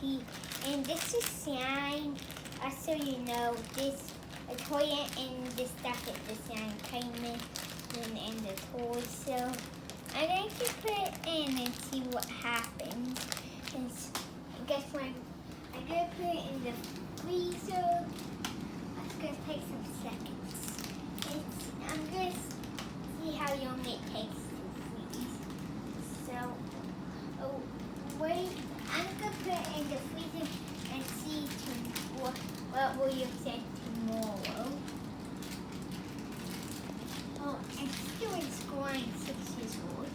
Pete, and this is sign. So you know, this a toy and the stuff at the sign came in and the toy. So I'm going to put it in and see what happens. And guess what? I'm going to put it in the freezer. It's going to take some seconds. I'm going to see how long it takes to freeze. So, wait. I'm going to put it in the freezer and see what will you say tomorrow. Oh, and still in school, I'm 6 years old.